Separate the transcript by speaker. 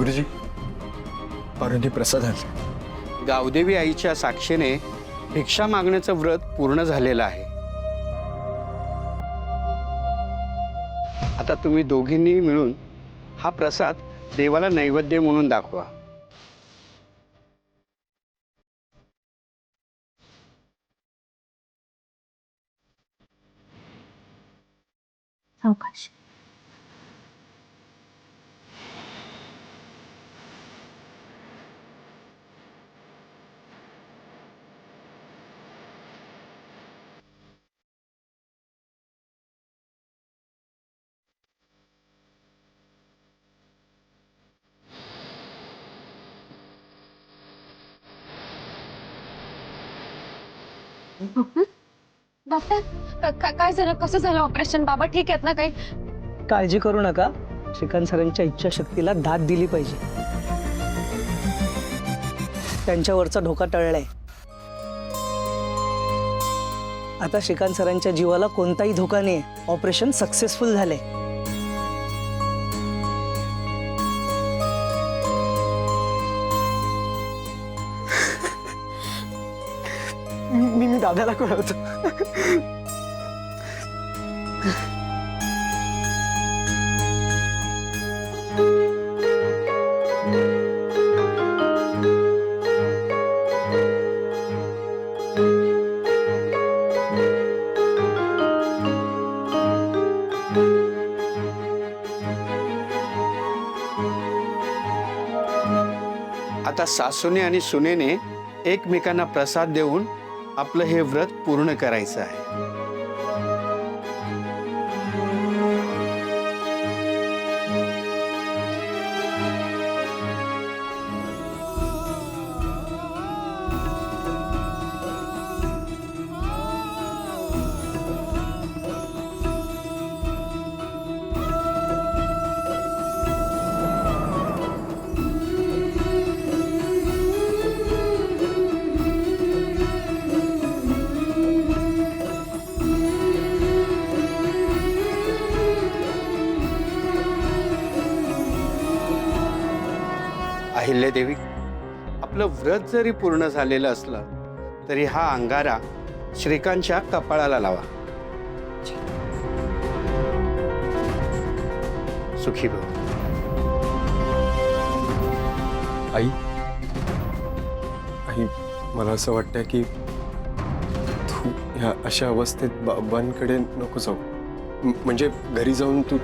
Speaker 1: गुरुजी, पार्वती प्रसाद आणला।
Speaker 2: गावदेवी आईच्या साक्षीने भिक्षा मागण्याचं व्रत पूर्ण झालेलं आहे। आता तुम्ही दोघींनी मिळून हा प्रसाद देवाला नैवेद्य म्हणून दाखवा।
Speaker 3: सावकाश।
Speaker 4: डॉक्टर काय झालं, कसं झालं ऑपरेशन? बाबा ठीक आहेत ना? काही
Speaker 5: काळजी करू नका। श्रीकांत सरांच्या इच्छाशक्तीला दाद दिली पाहिजे। त्यांच्यावरचा धोका टळलाय। आता श्रीकांत सरांच्या जीवाला कोणताही धोका नाही। ऑपरेशन सक्सेसफुल झालंय।
Speaker 1: मी दादाला कळवतो।
Speaker 2: आता सासूने आणि सुनेने एकमेकांना प्रसाद देऊन आपलं हे व्रत पूर्ण करायचं आहे। अहिल्यादेवी, आपलं व्रत जरी पूर्ण झालेलं असलं तरी हा अंगारा श्रीकांतच्या कपाळाला लावा। सुखी भव।
Speaker 1: आई, आई मला असं वाटतंय की तू ह्या अशा अवस्थेत बाबांकडे नको जाऊ। म्हणजे घरी जाऊन तू